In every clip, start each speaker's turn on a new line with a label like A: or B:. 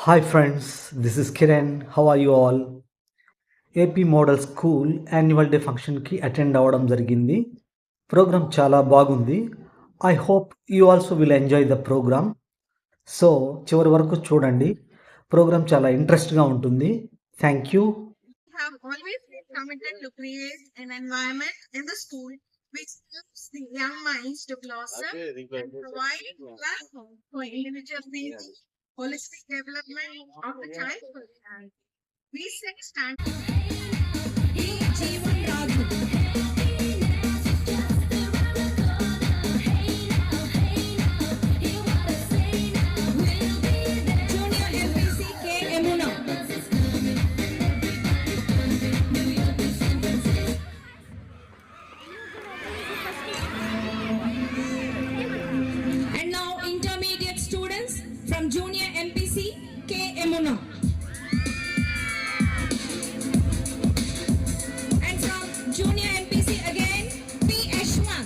A: Hi friends, this is Kiran. How are you all? AP model school annual day ఫంక్షన్కి attend అవ్వడం జరిగింది. Program చాలా బాగుంది. I hope you also will enjoy the program. So చివరి వరకు చూడండి. Program చాలా ఇంట్రెస్ట్గా ఉంటుంది. Thank you.
B: Have always been committed to create an environment in the school which helps the young minds to blossom and provide a platform for individual thinking, holistic development of the childhood. We set standards.
C: And now intermediate students from Junior MPC K. Emuna. And from Junior MPC again P. Ashwan.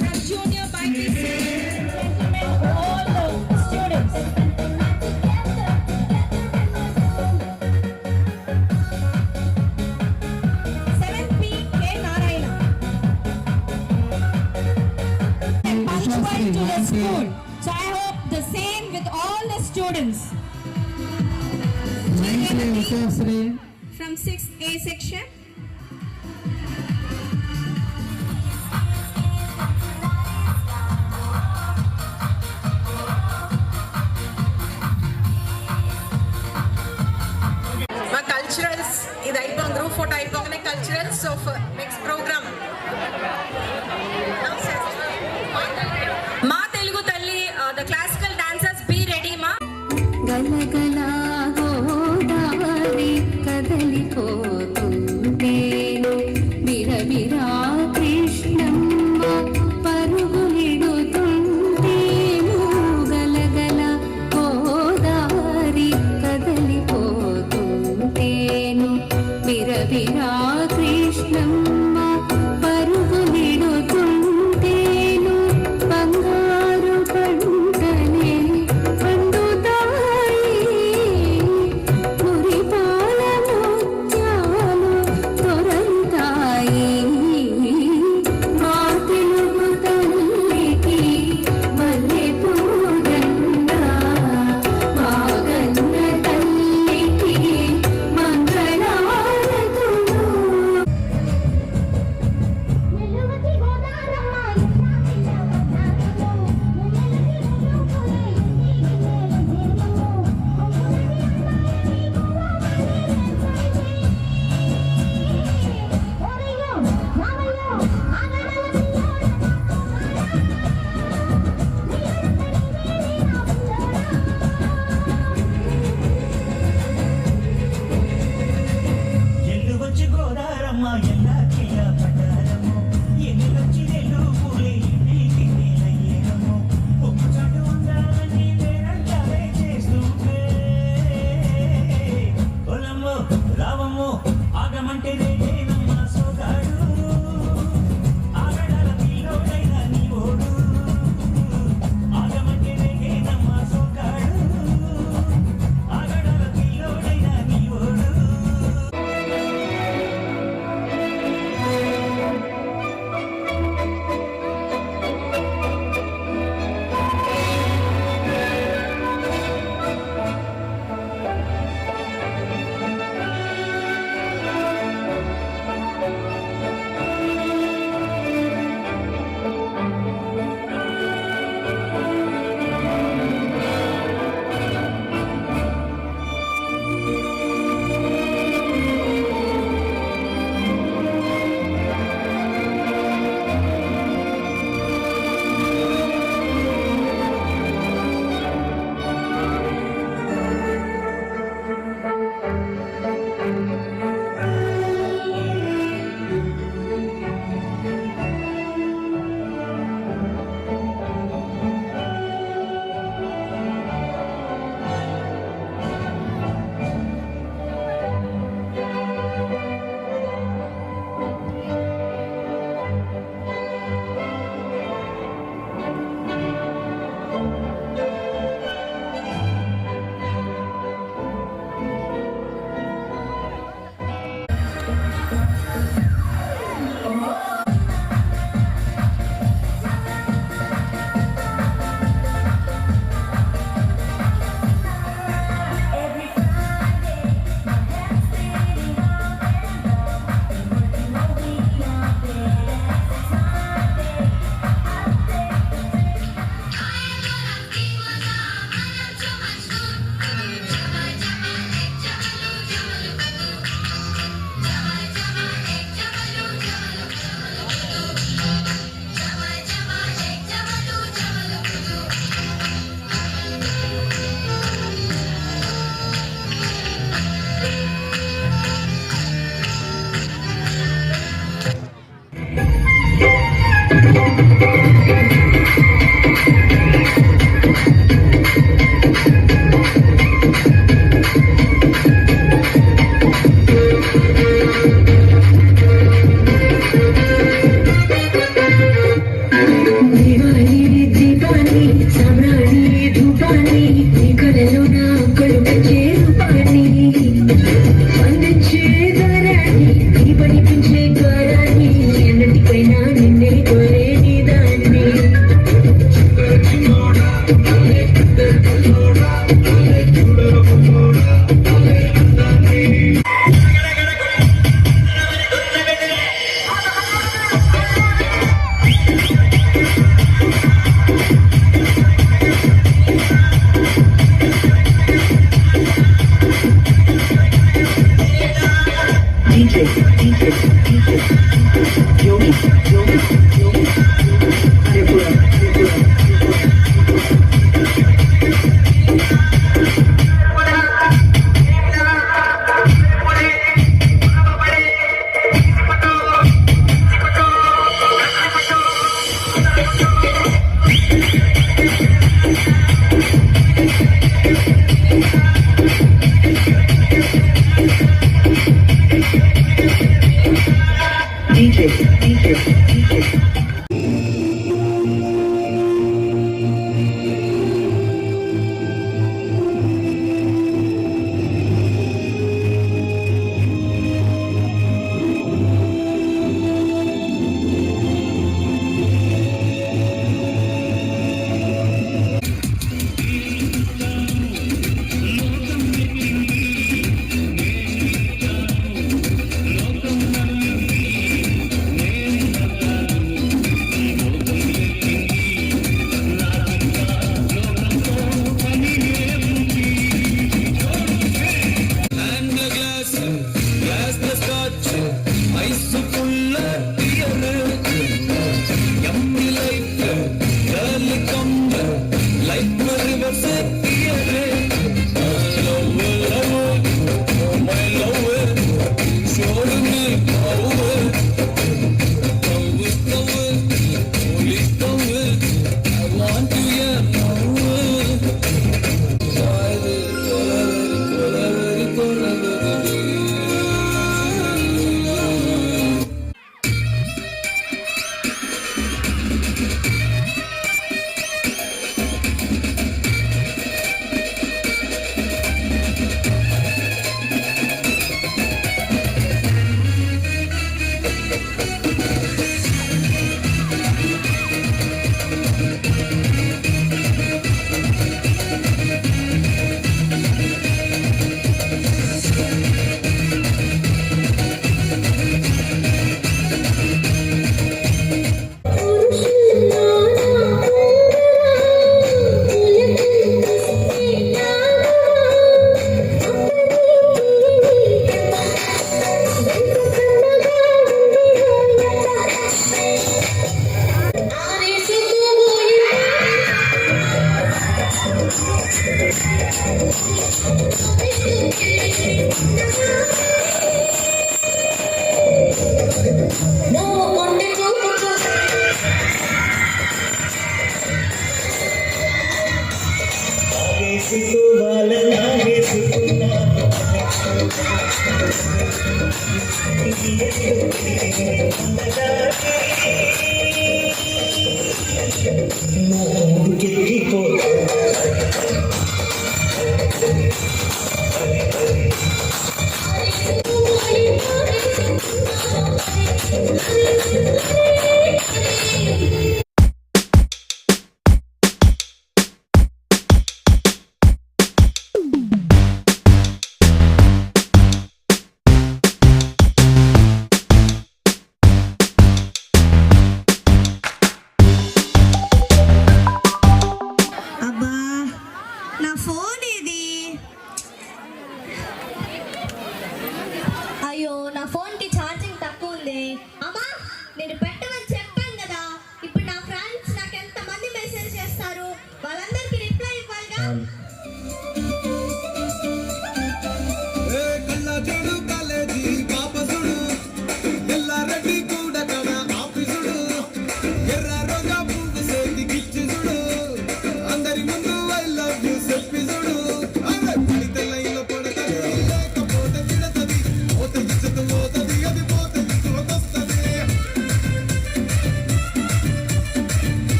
C: From Junior BPC, all the students. 7P K. Narayana. Punctual to the school. So I hope the same with all the students. From 6A section.
B: మా culturals ఇది అయిపోయింది, group photo అయిపోగానే culturals of next programme. మా తెలుగు తల్లి the classical dancers be ready మా.
D: గలగల గోదావరి కదలిపోతుంటేను బిరబిరా కృష్ణమ్మ పరుగులిడుతుంటేను గలగల గోదావరి కదలిపోతుంటేను బిరబిరా కృష్ణమ్మ పరుగులిడుతుంటేను బంగారు పంటనే పండుతాయి మురిపాల ముత్యాలు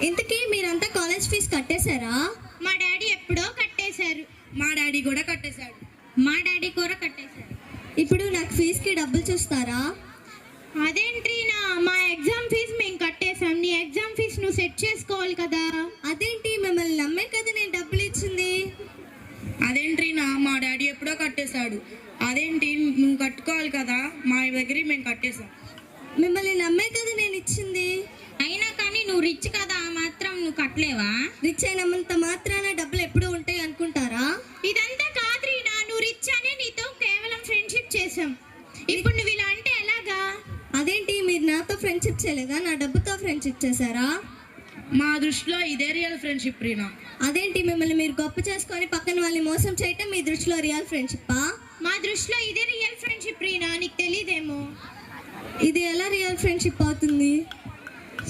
E: ఇంతకీ మీరంతా కాలేజ్ ఫీజు కట్టేశారా?
F: మా డాడీ ఎప్పుడో కట్టేశారు.
E: మా డాడీ కూడా కట్టేశాడు.
F: మా డాడీ కూడా కట్టేశారు.
E: ఇప్పుడు నాకు ఫీజుకి డబ్బులు చూస్తారా?
F: అదేంటి నా మా ఎగ్జామ్ ఫీజు మేము కట్టేశాం. నీ ఎగ్జామ్ ఫీజు నువ్వు సెట్ చేసుకోవాలి కదా.
E: అదేంటి, మిమ్మల్ని నమ్మే కదా నేను డబ్బులు ఇచ్చింది.
G: అదేంటి నా మా డాడీ ఎప్పుడో కట్టేశాడు. అదేంటి నువ్వు కట్టుకోవాలి కదా, మా దగ్గర మేము కట్టేశాం.
E: మిమ్మల్ని నమ్మే కదా నేను ఇచ్చింది.
F: అయినా కానీ నువ్వు రిచ్ కదా, ఆ మాత్రం నువ్వు కట్టలేవా?
E: రిచ్ అయినంత మాత్రాన డబ్బులు ఎప్పుడు ఉంటాయి అనుకుంటారా?
F: ఇదంతా కాదు రీనా, నువ్వు రిచ్ అని నీతో కేవలం ఫ్రెండ్షిప్ చేసాం. ఇప్పుడు నువ్వు ఇలా అంటే ఎలాగా?
E: అదేంటి, మీరు నాతో ఫ్రెండ్షిప్ చేయలేదా, నా డబ్బుతో ఫ్రెండ్షిప్ చేశారా?
G: మా దృష్టిలో ఇదే రియల్ ఫ్రెండ్షిప్ రీనా.
E: అదేంటి, మిమ్మల్ని మీరు గొప్ప చేసుకొని పక్కన వాళ్ళని మోసం చేయటం మీ దృష్టిలో రియల్ ఫ్రెండ్షిప్పా?
F: మా దృష్టిలో ఇదే రియల్ ఫ్రెండ్షిప్ రీనా, నీకు తెలీదేమో.
E: ఇది ఎలా రియల్ ఫ్రెండ్షిప్ అవుతుంది?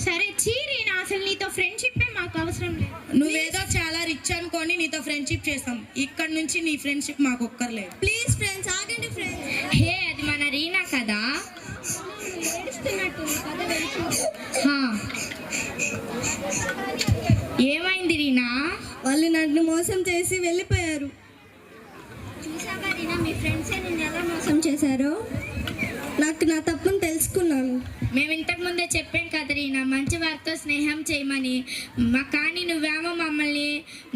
F: సరే రీనా, అసలు నీతో ఫ్రెండ్షిప్ మాకు అవసరం లేదు.
G: నువ్వేదో చాలా రిచ్ అనుకొని నీతో ఫ్రెండ్షిప్ చేస్తాం. ఇక్కడ నుంచి నీ ఫ్రెండ్షిప్ మాకు ఒక్కర్లేదు.
E: ప్లీజ్ ఫ్రెండ్స్, ఆగండి ఫ్రెండ్స్.
F: హే, అది మన రీనా కదా. హా. ఏమైంది రీనా?
E: వాళ్ళు నన్ను మోసం చేసి వెళ్ళిపోయారు.
F: చూసావా రీనా, మీ ఫ్రెండ్స్ నిన్ను ఎలా
E: మోసం చేశారో నాకు నా తప్పును తెలుసుకున్నాను.
F: మేము ఇంతకు ముందే చెప్పాం కదా రీనా, మంచి వారితో స్నేహం చేయమని. కానీ నువ్వేమో మమ్మల్ని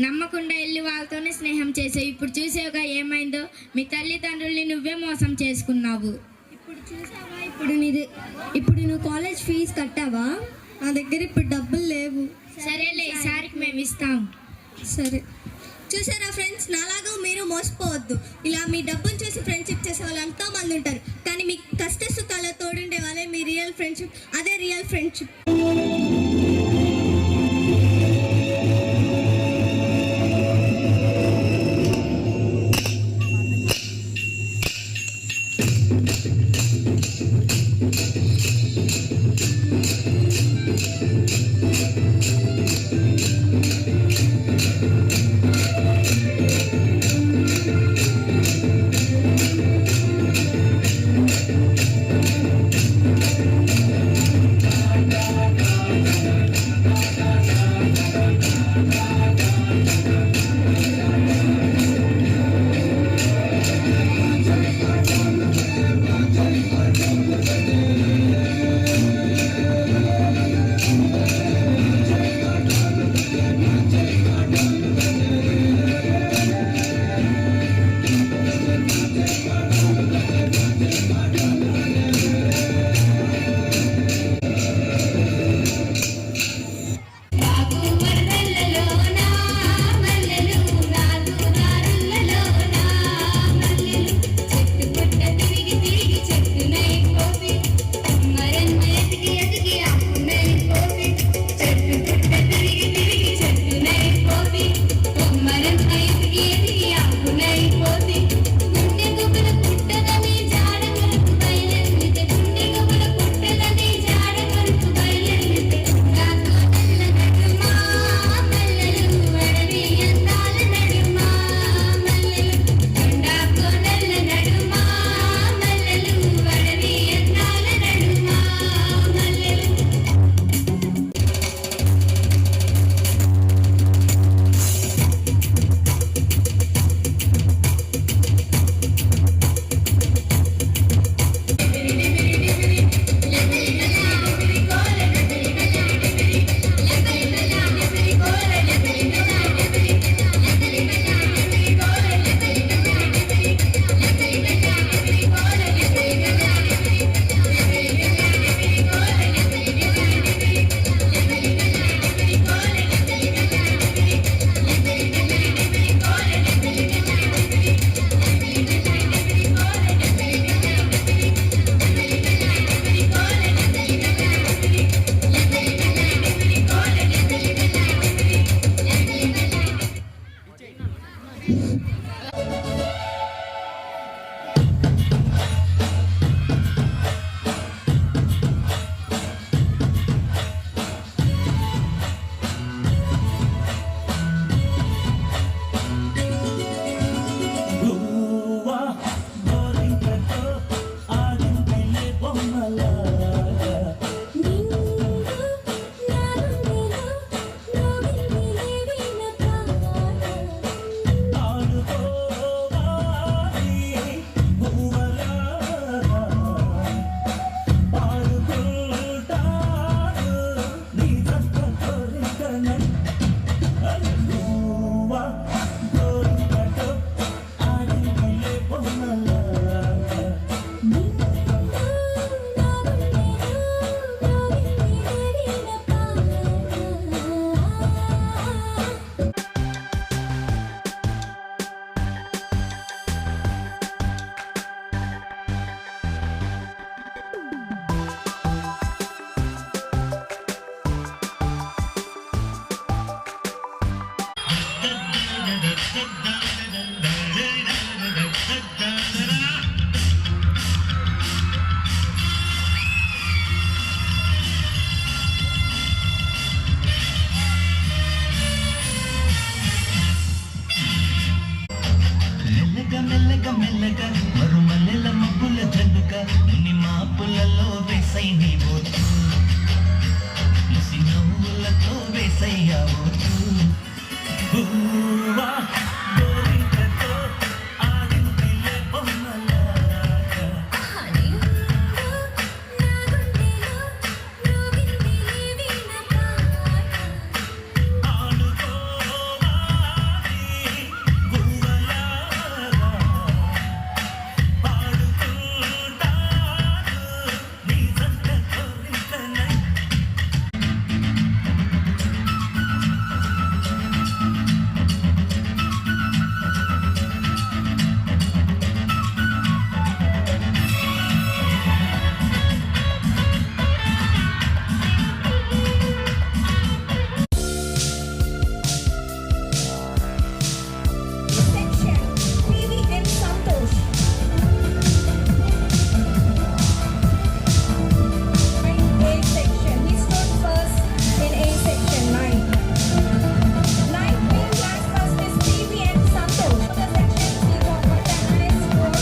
F: నమ్మకుండా వెళ్ళి వాళ్ళతోనే స్నేహం చేసావు. ఇప్పుడు చూసావుగా ఏమైందో, మీ తల్లిదండ్రుల్ని నువ్వే మోసం చేసుకున్నావు.
E: ఇప్పుడు చూసావా, ఇప్పుడు నువ్వు కాలేజ్ ఫీజు కట్టావా? నా దగ్గర ఇప్పుడు డబ్బులు లేవు.
F: సరేలే, ఈసారికి మేము ఇస్తాం.
E: సరే. చూసారా ఫ్రెండ్స్, నాలాగా మీరు మోసపోవద్దు. ఇలా మీ డబ్బును చూసి ఫ్రెండ్షిప్ చేసే వాళ్ళు ఎంతో మంది ఉంటారు, కానీ మీ కష్ట సుఖాల్లో తోడుండే వాళ్ళే మీ రియల్ ఫ్రెండ్షిప్. అదే real friendship.
B: Section PVM Santosh. In A section, he stood first in A section 9. 9 main class first is PVM Santosh. The section he got the highest score.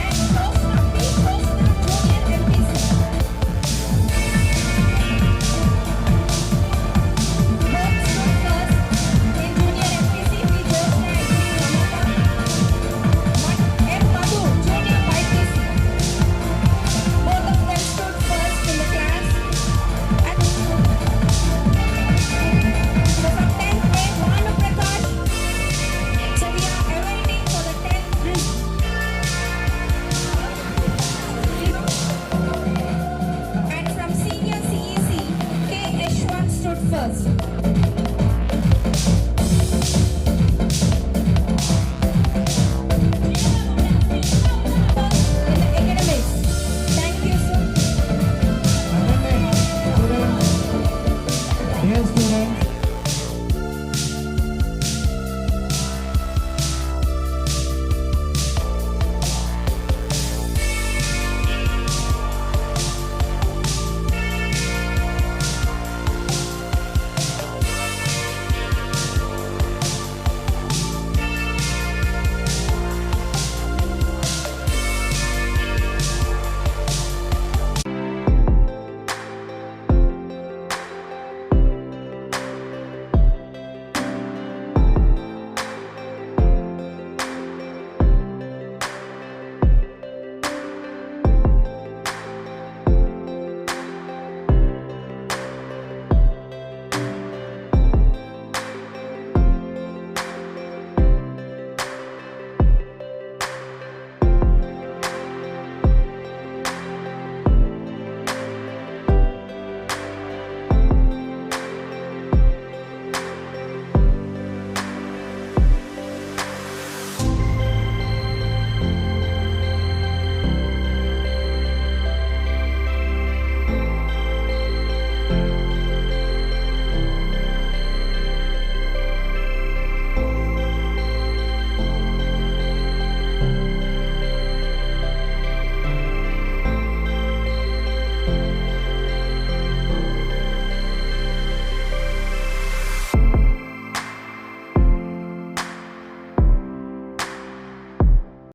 B: And Krishna P. Krishna Junior MPC. Both stood first in junior MPC. P. Jyotsna Agni Ramata. M. Madhu, junior YPC. Both of them stood first in the class. And so from 10th A, Bhanu Prakash. So we are awaiting for the 10th group. And from senior CEC, K. Ashwan stood first.